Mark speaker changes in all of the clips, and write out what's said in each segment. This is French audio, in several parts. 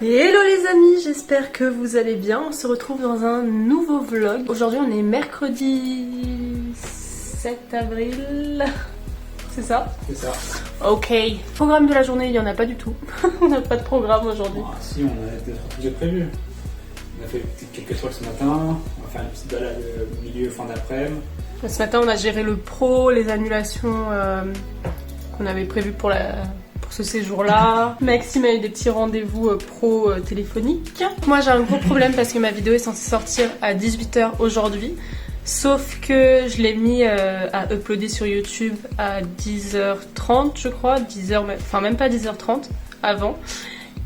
Speaker 1: Hello les amis, j'espère que vous allez bien. On se retrouve dans un nouveau vlog. Aujourd'hui on est mercredi 7 avril. C'est ça?
Speaker 2: C'est ça.
Speaker 1: Ok. Programme de la journée, il n'y en a pas du tout. On n'a pas de programme aujourd'hui.
Speaker 2: Ah, si, on a des trucs de prévus. On a fait quelques toiles ce matin. On va faire une petite balade milieu fin d'après-midi.
Speaker 1: Ce matin on a géré le pro, les annulations qu'on avait prévues pour ce séjour-là. Maxime a eu des petits rendez-vous pro téléphoniques. Moi j'ai un gros problème parce que ma vidéo est censée sortir à 18 h aujourd'hui. Sauf que je l'ai mis à uploader sur YouTube à 10h30 je crois, 10h, enfin même pas 10h30 avant.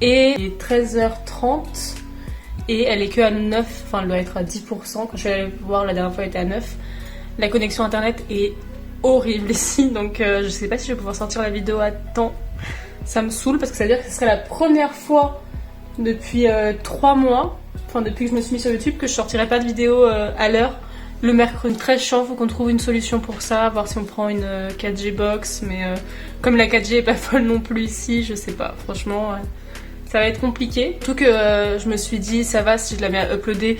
Speaker 1: Et il est 13h30 et elle est que à 9, enfin elle doit être à 10%. Quand je suis allée voir la dernière fois elle était à 9. La connexion internet est horrible ici, donc je sais pas si je vais pouvoir sortir la vidéo à temps. Ça me saoule parce que ça veut dire que ce serait la première fois depuis 3 mois, enfin depuis que je me suis mis sur YouTube, que je sortirai pas de vidéo à l'heure le mercredi. Très chiant, faut qu'on trouve une solution pour ça, voir si on prend une 4G box, mais comme la 4G est pas folle non plus ici, je sais pas, franchement ça va être compliqué. Surtout que je me suis dit ça va, si je la mets à uploader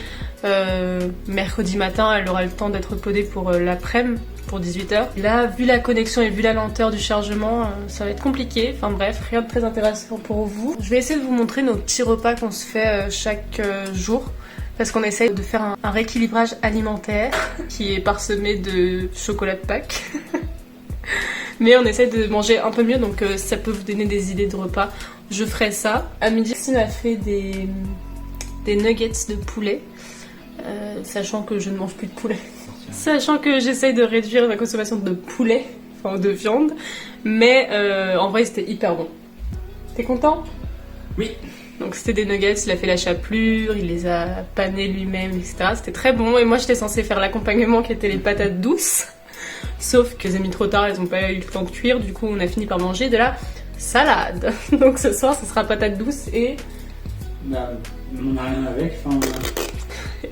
Speaker 1: mercredi matin, elle aura le temps d'être uploadée pour l'après-midi, pour 18 h. Là, vu la connexion et vu la lenteur du chargement, ça va être compliqué. Enfin bref, rien de très intéressant pour vous. Je vais essayer de vous montrer nos petits repas qu'on se fait chaque jour. Parce qu'on essaye de faire un rééquilibrage alimentaire qui est parsemé de chocolat de Pâques. Mais on essaie de manger un peu mieux, donc ça peut vous donner des idées de repas. Je ferai ça. À midi, Christine a fait des nuggets de poulet, sachant que je ne mange plus de poulet. Sachant que j'essaye de réduire ma consommation de poulet, enfin de viande. Mais en vrai, c'était hyper bon. T'es content?
Speaker 2: Oui.
Speaker 1: Donc c'était des nuggets, il a fait la chapelure, il les a panés lui-même, etc. C'était très bon. Et moi, j'étais censée faire l'accompagnement qui était les patates douces. Sauf que j'ai mis trop tard, elles n'ont pas eu le temps de cuire. Du coup, on a fini par manger de la salade. Donc ce soir, ce sera patates douces et...
Speaker 2: Bah, on n'a rien avec. Enfin,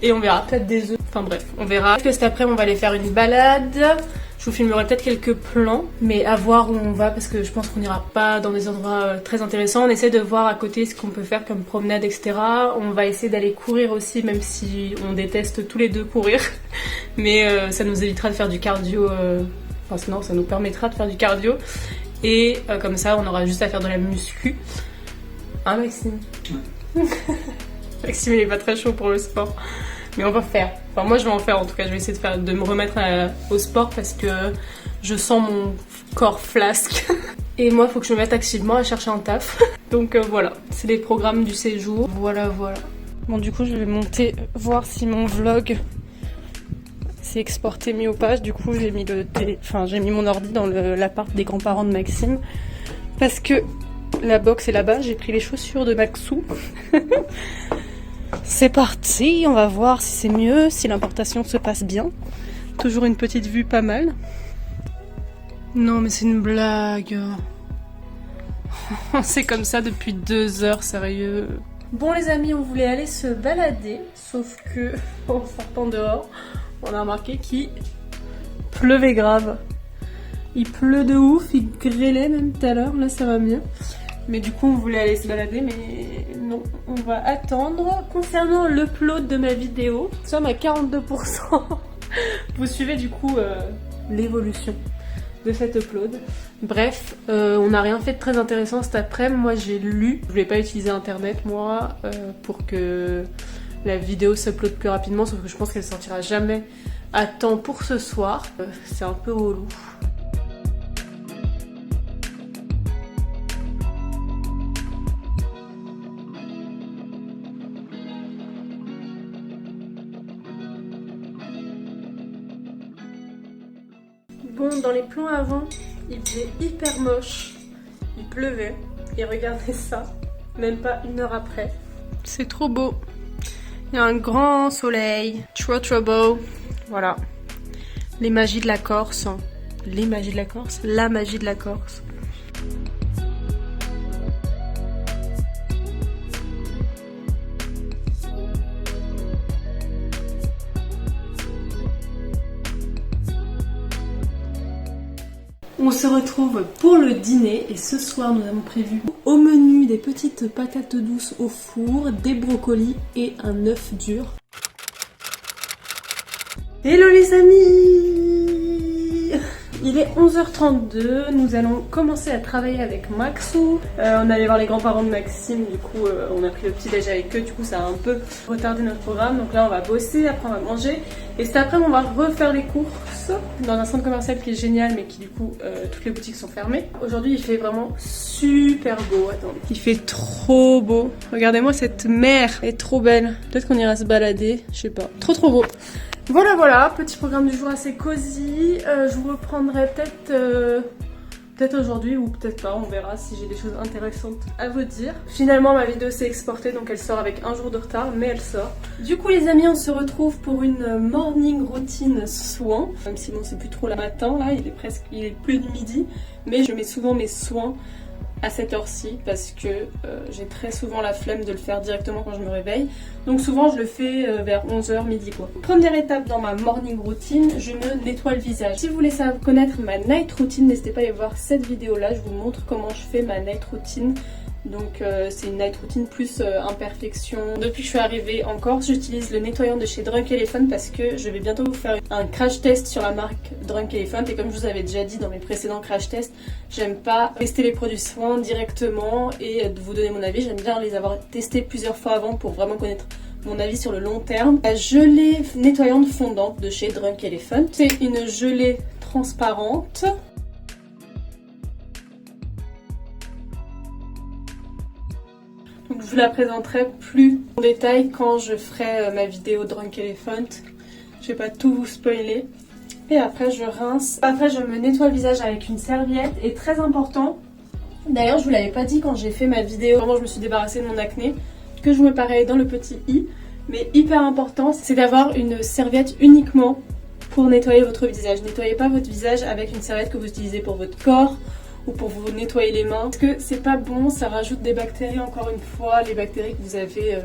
Speaker 1: et on verra peut-être des œufs. Enfin bref, on verra. Parce que cet après, on va aller faire une balade. Je vous filmerai peut-être quelques plans, mais à voir où on va parce que je pense qu'on n'ira pas dans des endroits très intéressants. On essaie de voir à côté ce qu'on peut faire comme promenade, etc. On va essayer d'aller courir aussi, même si on déteste tous les deux courir. Mais ça nous évitera de faire du cardio. Enfin sinon, ça nous permettra de faire du cardio. Et comme ça, on aura juste à faire de la muscu. Hein Maxime? Ouais. Maxime, il est pas très chaud pour le sport. Mais on va faire. Enfin moi je vais en faire en tout cas, je vais essayer de me remettre au sport parce que je sens mon corps flasque. Et moi il faut que je me mette activement à chercher un taf. Donc voilà, c'est les programmes du séjour. Voilà. Bon du coup je vais monter voir si mon vlog s'est exporté mis aux pages. Du coup j'ai mis j'ai mis mon ordi dans l'appart des grands-parents de Maxime. Parce que la box est là-bas, j'ai pris les chaussures de Maxou. C'est parti, on va voir si c'est mieux, si l'importation se passe bien. Toujours une petite vue pas mal. Non mais c'est une blague. C'est comme ça depuis 2 heures, sérieux. Bon les amis, on voulait aller se balader, sauf que en sortant dehors, on a remarqué qu'il pleuvait grave. Il pleut de ouf, il grêlait même tout à l'heure, là ça va mieux. Mais du coup on voulait aller se balader, mais non, on va attendre. Concernant l'upload de ma vidéo, nous sommes à 42%. Vous suivez du coup l'évolution de cet upload. Bref, on n'a rien fait de très intéressant cet après-midi. Moi j'ai lu, je voulais pas utiliser internet moi pour que la vidéo s'upload plus rapidement, sauf que je pense qu'elle sortira jamais à temps pour ce soir. C'est un peu relou. Bon, dans les plans avant, il faisait hyper moche, il pleuvait, et regardez ça, même pas 1 heure après. C'est trop beau, il y a un grand soleil, trop beau, voilà. Les magies de la Corse, la magie de la Corse. On se retrouve pour le dîner et ce soir nous avons prévu au menu des petites patates douces au four, des brocolis et un œuf dur. Hello les amis! Il est 11h32, nous allons commencer à travailler avec Maxou. On allait voir les grands-parents de Maxime, du coup on a pris le petit déj avec eux, du coup ça a un peu retardé notre programme. Donc là on va bosser, après on va manger et cet après on va refaire les courses dans un centre commercial qui est génial mais qui du coup toutes les boutiques sont fermées. Aujourd'hui il fait vraiment super beau, attendez. Il fait trop beau, regardez-moi cette mer, elle est trop belle. Peut-être qu'on ira se balader, je sais pas, trop beau. Voilà, petit programme du jour assez cosy. Je vous reprendrai peut-être aujourd'hui ou peut-être pas, on verra si j'ai des choses intéressantes à vous dire. Finalement ma vidéo s'est exportée donc elle sort avec un jour de retard mais elle sort. Du coup les amis on se retrouve pour une morning routine soin. Même si bon c'est plus trop le matin là, il est plus de midi. Mais je mets souvent mes soins à cette heure-ci parce que j'ai très souvent la flemme de le faire directement quand je me réveille. Donc souvent je le fais vers 11h midi quoi. Première étape dans ma morning routine, je me nettoie le visage. Si vous voulez connaître ma night routine, n'hésitez pas à aller voir cette vidéo là, je vous montre comment je fais ma night routine. Donc c'est une night routine plus imperfection. Depuis que je suis arrivée en Corse, j'utilise le nettoyant de chez Drunk Elephant parce que je vais bientôt vous faire un crash test sur la marque Drunk Elephant. Et comme je vous avais déjà dit dans mes précédents crash tests, j'aime pas tester les produits soins directement et de vous donner mon avis. J'aime bien les avoir testés plusieurs fois avant pour vraiment connaître mon avis sur le long terme. La gelée nettoyante fondante de chez Drunk Elephant. C'est une gelée transparente. Donc je vous la présenterai plus en détail quand je ferai ma vidéo Drunk Elephant. Je vais pas tout vous spoiler. Et après je rince. Après je me nettoie le visage avec une serviette. Et très important, d'ailleurs je vous l'avais pas dit quand j'ai fait ma vidéo, vraiment je me suis débarrassée de mon acné, que je me parais dans le petit i. Mais hyper important, c'est d'avoir une serviette uniquement pour nettoyer votre visage. Nettoyez pas votre visage avec une serviette que vous utilisez pour votre corps ou pour vous nettoyer les mains. Parce que c'est pas bon, ça rajoute des bactéries encore une fois, les bactéries que vous avez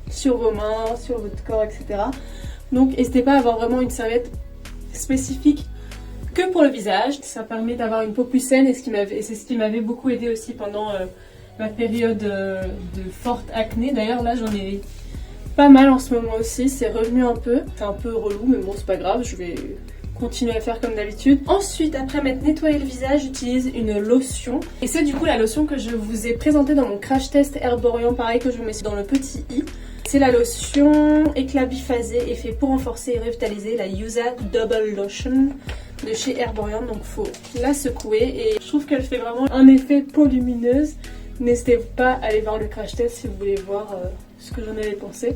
Speaker 1: sur vos mains, sur votre corps, etc. Donc n'hésitez pas à avoir vraiment une serviette spécifique que pour le visage. Ça permet d'avoir une peau plus saine et c'est ce qui m'avait beaucoup aidé aussi pendant ma période de forte acné. D'ailleurs là j'en ai pas mal en ce moment aussi, c'est revenu un peu. C'est un peu relou mais bon c'est pas grave, je vais continuer à faire comme d'habitude. Ensuite, après m'être nettoyé le visage, j'utilise une lotion. Et c'est du coup la lotion que je vous ai présentée dans mon crash test Herborian, pareil que je vous mets dans le petit i. C'est la lotion éclat biphasé, effet pour renforcer et revitaliser, la Yuza Double Lotion de chez Herborian. Donc faut la secouer et je trouve qu'elle fait vraiment un effet peau lumineuse. N'hésitez pas à aller voir le crash test si vous voulez voir ce que j'en avais pensé.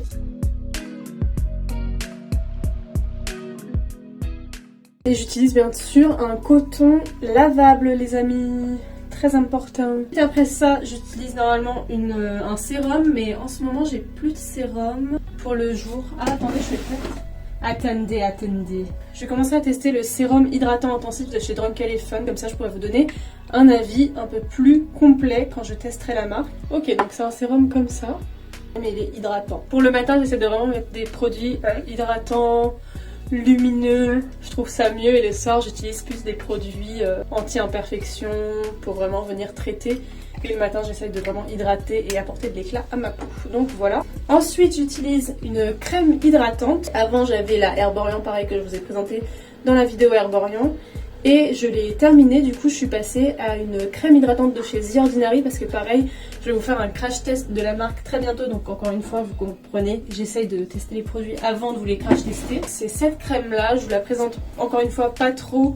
Speaker 1: Et j'utilise bien sûr un coton lavable les amis, très important. Et après ça j'utilise normalement un sérum mais en ce moment j'ai plus de sérum pour le jour. Ah attendez je vais peut-être... Attendez. Je vais commencer à tester le sérum hydratant intensif de chez Drunk Elephant, comme ça je pourrais vous donner un avis un peu plus complet quand je testerai la marque. Ok donc c'est un sérum comme ça, mais il est hydratant. Pour le matin j'essaie de vraiment mettre des produits hydratants, lumineux, je trouve ça mieux et le soir j'utilise plus des produits anti-imperfection pour vraiment venir traiter et le matin j'essaye de vraiment hydrater et apporter de l'éclat à ma peau. Donc voilà. Ensuite j'utilise une crème hydratante. Avant j'avais la Herborian pareil que je vous ai présenté dans la vidéo Herborian et je l'ai terminée, du coup je suis passée à une crème hydratante de chez The Ordinary parce que pareil je vais vous faire un crash test de la marque très bientôt, donc encore une fois vous comprenez, j'essaye de tester les produits avant de vous les crash tester. C'est cette crème là, je vous la présente encore une fois pas trop.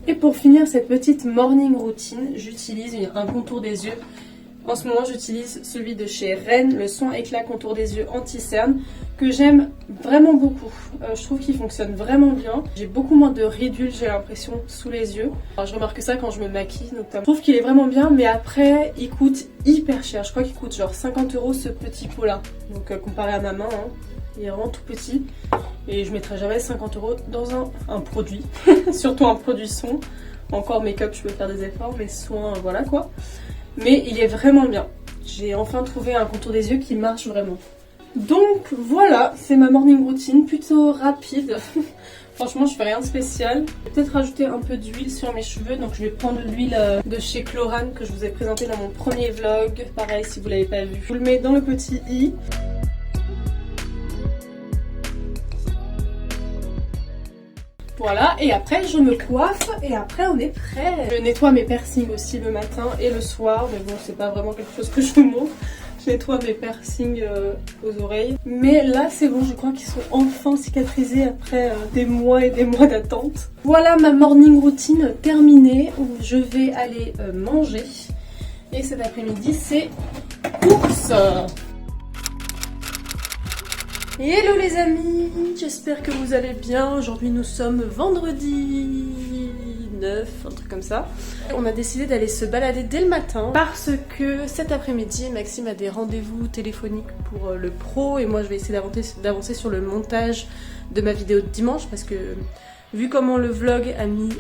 Speaker 1: Et pour finir cette petite morning routine, j'utilise un contour des yeux. En ce moment j'utilise celui de chez Rennes, le soin éclat contour des yeux anti-cerne, que j'aime vraiment beaucoup. Je trouve qu'il fonctionne vraiment bien. J'ai beaucoup moins de ridules, j'ai l'impression, sous les yeux. Alors, je remarque ça quand je me maquille notamment. Je trouve qu'il est vraiment bien, mais après il coûte hyper cher. Je crois qu'il coûte genre 50 € ce petit pot là. Donc comparé à ma main, hein, il est vraiment tout petit. Et je mettrai jamais 50 € dans un produit. Surtout un produit son. Encore make-up, je peux faire des efforts, mais soins, voilà quoi. Mais il est vraiment bien. J'ai enfin trouvé un contour des yeux qui marche vraiment. Donc voilà, c'est ma morning routine, plutôt rapide. Franchement, je fais rien de spécial. Je vais peut-être rajouter un peu d'huile sur mes cheveux. Donc je vais prendre l'huile de chez Chlorane que je vous ai présenté dans mon premier vlog. Pareil, si vous l'avez pas vu, je vous le mets dans le petit i. Voilà, et après je me coiffe et après on est prêt. Je nettoie mes piercings aussi le matin et le soir, mais bon, c'est pas vraiment quelque chose que je vous montre. Je nettoie mes piercings aux oreilles. Mais là c'est bon, je crois qu'ils sont enfin cicatrisés après des mois et des mois d'attente. Voilà ma morning routine terminée où je vais aller manger. Et cet après-midi c'est course. Hello les amis, j'espère que vous allez bien. Aujourd'hui nous sommes vendredi 9, un truc comme ça. On a décidé d'aller se balader dès le matin parce que cet après-midi Maxime a des rendez-vous téléphoniques pour le pro et moi je vais essayer d'avancer sur le montage de ma vidéo de dimanche parce que vu comment le vlog a mis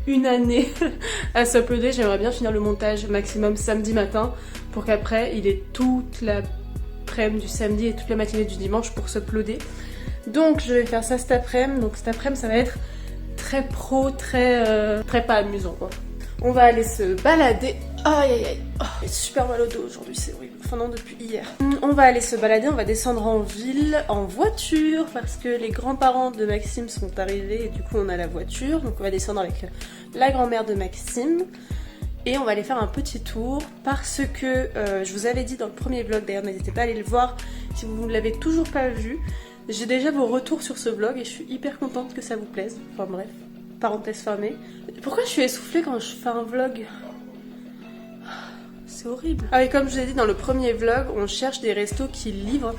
Speaker 1: une année à s'uploader, j'aimerais bien finir le montage maximum samedi matin pour qu'après il ait toute la du samedi et toute la matinée du dimanche pour s'uploader. Donc je vais faire ça cet après-midi. Donc cet après-midi ça va être très pro, très pas amusant quoi. On va aller se balader. Aïe aïe aïe, oh, j'ai super mal au dos aujourd'hui, c'est horrible. Enfin non, depuis hier. On va aller se balader, on va descendre en ville en voiture parce que les grands-parents de Maxime sont arrivés et du coup on a la voiture. Donc on va descendre avec la grand-mère de Maxime. Et on va aller faire un petit tour parce que je vous avais dit dans le premier vlog, d'ailleurs n'hésitez pas à aller le voir si vous ne l'avez toujours pas vu. J'ai déjà vos retours sur ce vlog et je suis hyper contente que ça vous plaise. Enfin bref, parenthèse fermée. Pourquoi je suis essoufflée quand je fais un vlog? C'est horrible. Ah et comme je vous ai dit dans le premier vlog, on cherche des restos qui livrent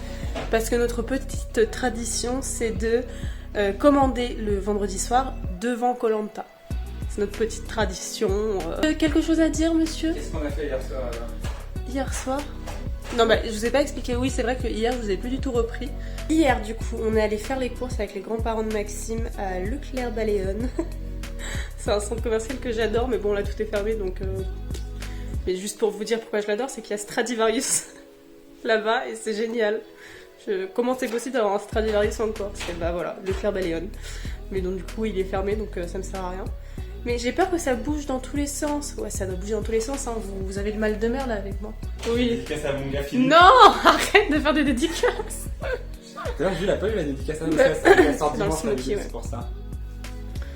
Speaker 1: parce que notre petite tradition c'est de commander le vendredi soir devant Koh Lanta. C'est notre petite tradition. Quelque chose à dire, monsieur?
Speaker 2: Qu'est-ce qu'on a fait hier soir
Speaker 1: Hier soir? Non, bah, je vous ai pas expliqué. Oui, c'est vrai que hier, je vous ai plus du tout repris. Hier, du coup, on est allé faire les courses avec les grands-parents de Maxime à Leclerc Baléone. C'est un centre commercial que j'adore, mais bon, là, tout est fermé, donc... Mais juste pour vous dire pourquoi je l'adore, c'est qu'il y a Stradivarius là-bas, et c'est génial. Comment c'est possible d'avoir un Stradivarius en Corse? Et bah voilà, Leclerc Baléone. Mais donc, du coup, il est fermé, donc ça me sert à rien. Mais j'ai peur que ça bouge dans tous les sens. Ouais, ça doit bouger dans tous les sens, hein. Vous avez le mal de mer là avec moi. Oui.
Speaker 2: Dédicace à mon gars Philippe.
Speaker 1: Non, arrête de faire des dédicaces.
Speaker 2: D'ailleurs, Jules a pas eu la dédicace à mon gars Philippe.
Speaker 1: Dans le smoky, ouais.
Speaker 2: C'est pour ça.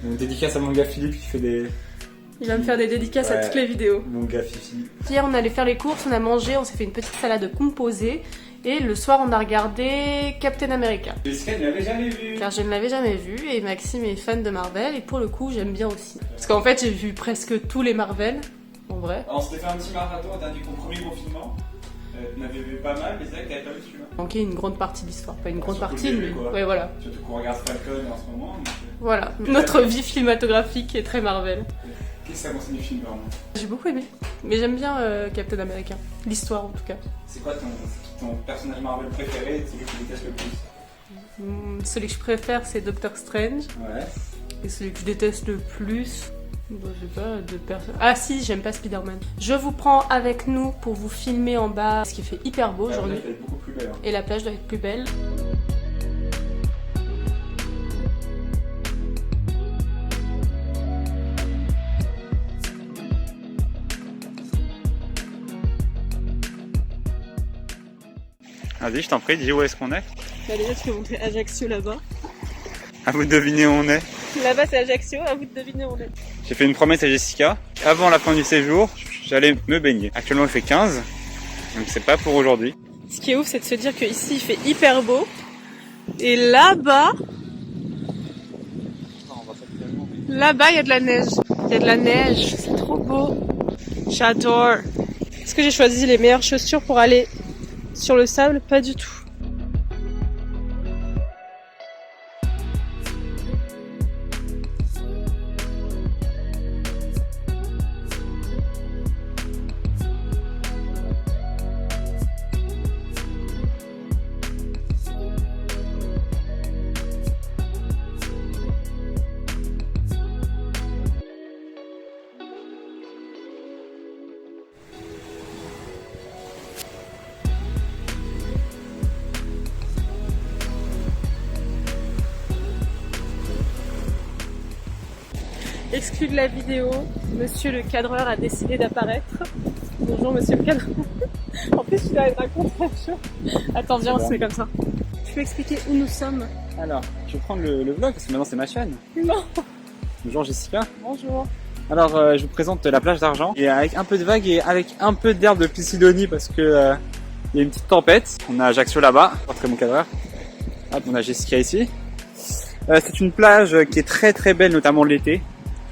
Speaker 2: Donc, dédicace à mon gars Philippe qui fait des...
Speaker 1: Il va me faire des dédicaces à toutes les vidéos.
Speaker 2: Mon gars Fifi.
Speaker 1: Hier, on allait faire les courses, on a mangé, on s'est fait une petite salade composée. Et le soir, on a regardé Captain America.
Speaker 2: Jessica ne l'avait jamais vu.
Speaker 1: Car je ne l'avais jamais vu et Maxime est fan de Marvel et pour le coup, j'aime bien aussi. Parce qu'en fait, j'ai vu presque tous les Marvel, en vrai.
Speaker 2: On s'était fait un petit marathon au dernier premier confinement. On avait vu pas mal, mais c'est vrai que t'avais pas vu celui-là.
Speaker 1: Manqué une grande partie de l'histoire. Pas une grande
Speaker 2: Surtout
Speaker 1: partie,
Speaker 2: le début,
Speaker 1: mais
Speaker 2: quoi.
Speaker 1: ouais, voilà.
Speaker 2: Surtout qu'on regarde Falcon en ce moment. Donc...
Speaker 1: Voilà, notre vie cinématographique est très Marvel.
Speaker 2: Qu'est-ce que ça concerne les films vraiment?
Speaker 1: J'ai beaucoup aimé, mais j'aime bien Captain America. L'histoire en tout cas.
Speaker 2: C'est quoi ton personnage Marvel préféré et celui que tu détestes le plus?
Speaker 1: Celui que je préfère c'est Doctor Strange.
Speaker 2: Ouais.
Speaker 1: Et celui que je déteste le plus... Bah, je sais pas, de personne. Ah si, j'aime pas Spider-Man. Je vous prends avec nous pour vous filmer en bas, ce qui fait hyper beau aujourd'hui.
Speaker 2: La plage doit être beaucoup plus belle. Hein.
Speaker 1: Et la plage doit être plus belle.
Speaker 2: Vas-y, je t'en prie, dis où est-ce qu'on est.
Speaker 1: Bah déjà tu peux montrer Ajaccio là-bas.
Speaker 2: À vous de deviner où on est.
Speaker 1: Là-bas c'est Ajaccio, à vous de deviner où on est.
Speaker 2: J'ai fait une promesse à Jessica. Avant la fin du séjour, j'allais me baigner. Actuellement il fait 15, donc c'est pas pour aujourd'hui.
Speaker 1: Ce qui est ouf c'est de se dire qu'ici il fait hyper beau. Et là-bas... Là-bas il y a de la neige. Il y a de la neige, c'est trop beau. J'adore. Est-ce que j'ai choisi les meilleures chaussures pour aller sur le sable? Pas du tout. Exclu de la vidéo, monsieur le cadreur a décidé d'apparaître. Bonjour monsieur le cadreur. En plus, tu dois être un contre-chaud. Attends, viens, on se fait comme ça. Tu peux expliquer où nous sommes?
Speaker 2: Alors, je vais prendre le vlog parce que maintenant c'est ma chaîne.
Speaker 1: Non.
Speaker 2: Bonjour Jessica.
Speaker 1: Bonjour.
Speaker 2: Alors, je vous présente la plage d'Argent. Et avec un peu de vagues et avec un peu d'herbe de Pisidonie parce que il y a une petite tempête. On a Ajaccio là-bas, pas très bon cadreur. Hop, on a Jessica ici. C'est une plage qui est très très belle, notamment l'été.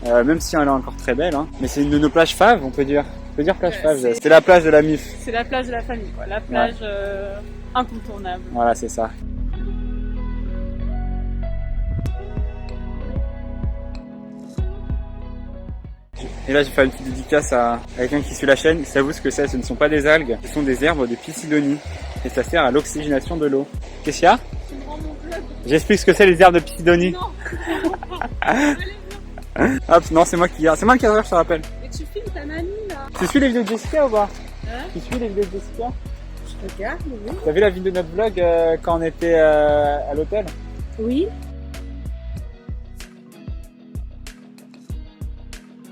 Speaker 2: Même si elle est encore très belle, hein. Mais c'est une de nos plages faves, on peut dire. On peut dire plage fave. C'est la plage de la MIF.
Speaker 1: C'est la plage de la famille, quoi. La plage incontournable.
Speaker 2: Voilà, c'est ça. Et là, j'ai fait une petite dédicace à quelqu'un qui suit la chaîne. Il s'avoue ce que c'est. Ce ne sont pas des algues, ce sont des herbes de Pisidonie. Et ça sert à l'oxygénation de l'eau. Qu'est-ce qu'il y a?
Speaker 1: Tu me rends mon vlog.
Speaker 2: J'explique ce que c'est les herbes de Pisidonie.
Speaker 1: Non,
Speaker 2: Hop, non, c'est moi le cadreur, je te rappelle.
Speaker 1: mais tu filmes ta mamie là.
Speaker 2: Tu suis les vidéos de Jessica ou pas?
Speaker 1: Hein?
Speaker 2: Tu suis les vidéos de Jessica?
Speaker 1: Je regarde, oui.
Speaker 2: T'as vu la vidéo de notre vlog quand on était à l'hôtel?
Speaker 1: Oui.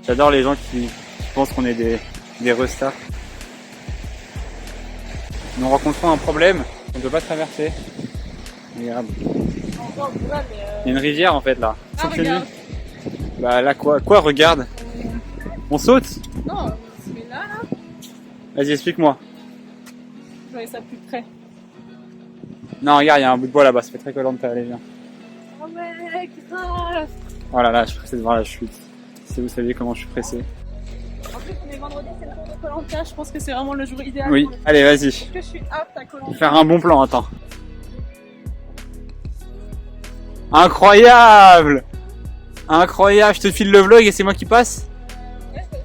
Speaker 2: J'adore les gens qui pensent qu'on est des restarts. Nous rencontrons un problème qu'on ne peut pas traverser. Regarde.
Speaker 1: Encore, ouais, mais
Speaker 2: Il y a une rivière en fait là.
Speaker 1: Ah,
Speaker 2: Sauf que
Speaker 1: regarde.
Speaker 2: lui- Bah là quoi, regarde. On saute?
Speaker 1: Non, on se met là.
Speaker 2: Vas-y, explique-moi.
Speaker 1: Je voyais ça plus près.
Speaker 2: Non, regarde, il y a un bout de bois là-bas, ça fait très collant de allez, viens.
Speaker 1: Oh ouais, grave.
Speaker 2: Oh là là, je suis pressé de voir la chute. Si vous saviez comment je suis pressé.
Speaker 1: En plus, on est vendredi, c'est le jour de Koh-Lanta. Je pense que c'est vraiment le jour idéal.
Speaker 2: Oui,
Speaker 1: pour le-
Speaker 2: allez, vas-y.
Speaker 1: Est-ce que je suis apte à Koh-Lanta?
Speaker 2: Faire un bon plan, attends. Incroyable! Incroyable, je te file le vlog et c'est moi qui passe?
Speaker 1: Ouais, vas-y.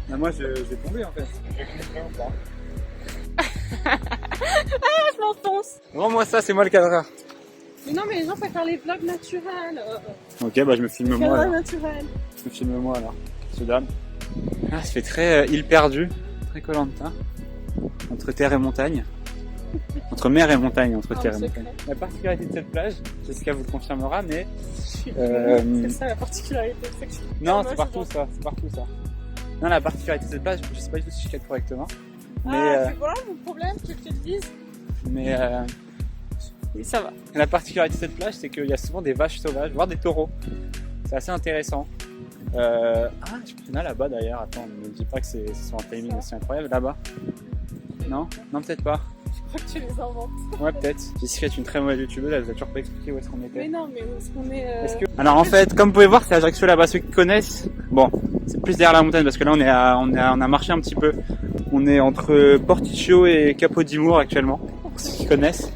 Speaker 2: Bah moi je vais tomber en fait.
Speaker 1: Je m'enfonce.
Speaker 2: Rends-moi ça, c'est moi le cadreur.
Speaker 1: Mais non, mais les gens préfèrent les vlogs naturels.
Speaker 2: Ok, bah je me filme moi
Speaker 1: Cadre
Speaker 2: alors.
Speaker 1: naturel.
Speaker 2: Je me filme moi alors. Ce dame. Ah, ça fait très île perdue, très Koh-Lanta. Entre terre et montagne. Entre mer et montagne, entre
Speaker 1: Ah,
Speaker 2: terre et
Speaker 1: secret.
Speaker 2: montagne. La particularité de cette plage, Jessica vous le confirmera, mais
Speaker 1: C'est ça la particularité. C'est que je suis
Speaker 2: non,
Speaker 1: pas
Speaker 2: c'est
Speaker 1: moche,
Speaker 2: partout
Speaker 1: genre.
Speaker 2: ça, c'est partout ça. Non, la particularité de cette plage, je sais pas du tout si je calcule correctement, mais
Speaker 1: Ah, c'est voilà mon problème, tu veux que je te le dise?
Speaker 2: mais
Speaker 1: Oui, ça va.
Speaker 2: la particularité de cette plage, c'est qu'il y a souvent des vaches sauvages, voire des taureaux. C'est assez intéressant. Ah, je crois qu'il y en a là-bas d'ailleurs. Attends, ne me dis pas que c'est sur un timing aussi incroyable là-bas. Non, non peut-être pas.
Speaker 1: Je crois que tu les inventes.
Speaker 2: Ouais, peut-être. Jessica est une très mauvaise youtubeuse, elle vous a toujours pas expliqué où est-ce qu'on
Speaker 1: Mais
Speaker 2: était.
Speaker 1: non, mais où est-ce qu'on est
Speaker 2: Est-ce que... Alors en fait, comme vous pouvez voir, c'est Ajaccio là-bas, ceux qui connaissent. Bon, c'est plus derrière la montagne parce que là on a marché un petit peu. On est entre Porticcio et Capodimour actuellement, pour ceux qui connaissent.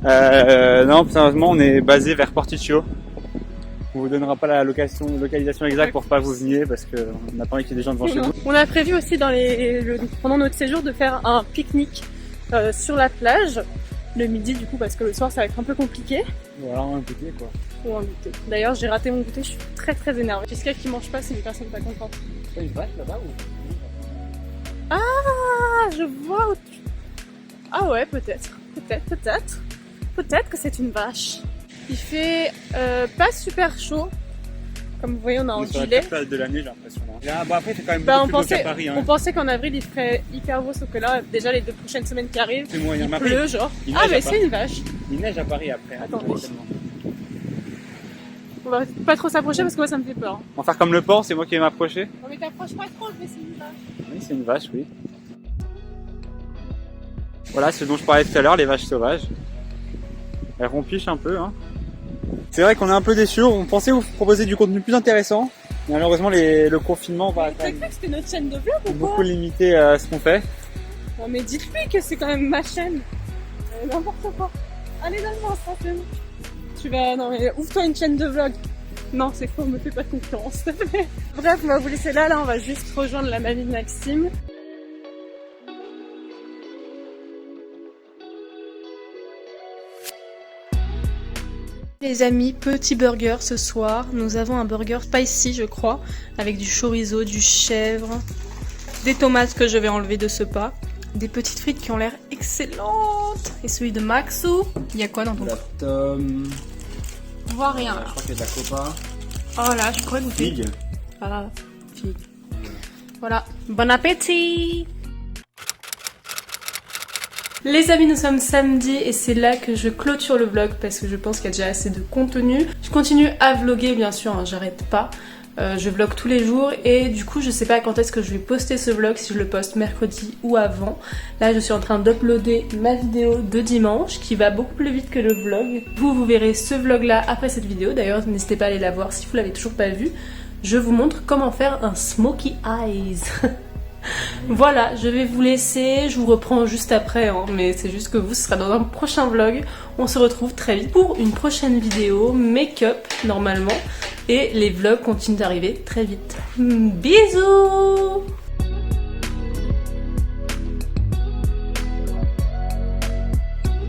Speaker 2: Non, sérieusement, on est basé vers Porticcio. On vous donnera pas la localisation exacte pour pas vous veniez parce qu'on a pas envie qu'il y ait des gens devant chez nous.
Speaker 1: On a prévu aussi pendant notre séjour de faire un pique-nique sur la plage le midi du coup parce que le soir ça va être un peu compliqué.
Speaker 2: Voilà, on va goûter quoi.
Speaker 1: Ou un goûter. D'ailleurs j'ai raté mon goûter, je suis très très énervée. Jessica qui mange pas, c'est une personne pas contente.
Speaker 2: T'as une vache là-bas ou...
Speaker 1: Ah, je vois où tu... Ah ouais, peut-être que c'est une vache. Il fait pas super chaud. Comme vous voyez, on a un
Speaker 2: sur la
Speaker 1: gilet.
Speaker 2: pire période de l'année, j'ai l'impression. Là, bon, après, c'est quand même
Speaker 1: Bah,
Speaker 2: beaucoup plus beau qu'à Paris. Hein.
Speaker 1: on pensait qu'en avril il ferait hyper beau, sauf que là, déjà les 2 prochaines semaines qui arrivent,
Speaker 2: C'est moyen.
Speaker 1: il
Speaker 2: Mais après,
Speaker 1: pleut genre.
Speaker 2: il
Speaker 1: Ah,
Speaker 2: neige
Speaker 1: mais
Speaker 2: à Paris.
Speaker 1: c'est une vache.
Speaker 2: Il neige à Paris après.
Speaker 1: Attends,
Speaker 2: hein,
Speaker 1: oui.
Speaker 2: prochainement.
Speaker 1: On va pas trop s'approcher parce que moi ça me fait peur.
Speaker 2: On va faire comme le porc, c'est moi qui vais m'approcher.
Speaker 1: Non mais t'approches pas trop, mais c'est une vache.
Speaker 2: Oui, c'est une vache, oui. Voilà ce dont je parlais tout à l'heure, les vaches sauvages. Elles rompichent un peu. Hein. C'est vrai qu'on est un peu déçus, on pensait vous proposer du contenu plus intéressant. Mais malheureusement, le confinement va quand
Speaker 1: T'as
Speaker 2: même
Speaker 1: cru que c'était notre chaîne de vlog ou
Speaker 2: beaucoup
Speaker 1: quoi?
Speaker 2: limiter ce qu'on fait.
Speaker 1: Non mais dites-lui que c'est quand même ma chaîne. N'importe quoi. Allez, donne-moi ça, c'est bon. Tu vas... Non mais ouvre-toi une chaîne de vlog. Non, c'est faux, me fais pas de concurrence, s'il te plaît. Bref, on va vous laisser là, on va juste rejoindre la mamie de Maxime. Les amis, petit burger ce soir. Nous avons un burger spicy, je crois, avec du chorizo, du chèvre, des tomates que je vais enlever de ce pas, des petites frites qui ont l'air excellente. Et celui de Maxou. Il y a quoi dans ton...
Speaker 2: La tome.
Speaker 1: On voit rien là.
Speaker 2: Je crois qu'il y a de la copa.
Speaker 1: Oh là, je pourrais goûter.
Speaker 2: Figue.
Speaker 1: Ah, figue. Voilà. Bon appétit. Les amis, nous sommes samedi et c'est là que je clôture le vlog parce que je pense qu'il y a déjà assez de contenu. Je continue à vlogger bien sûr, hein, j'arrête pas. Je vlog tous les jours et du coup je sais pas quand est-ce que je vais poster ce vlog, si je le poste mercredi ou avant. Là je suis en train d'uploader ma vidéo de dimanche qui va beaucoup plus vite que le vlog. Vous verrez ce vlog là après cette vidéo, d'ailleurs n'hésitez pas à aller la voir si vous l'avez toujours pas vue. Je vous montre comment faire un smoky eyes. Voilà, je vais vous laisser, je vous reprends juste après, hein, mais c'est juste que vous, ce sera dans un prochain vlog. On se retrouve très vite pour une prochaine vidéo, make-up normalement, et les vlogs continuent d'arriver très vite. Bisous!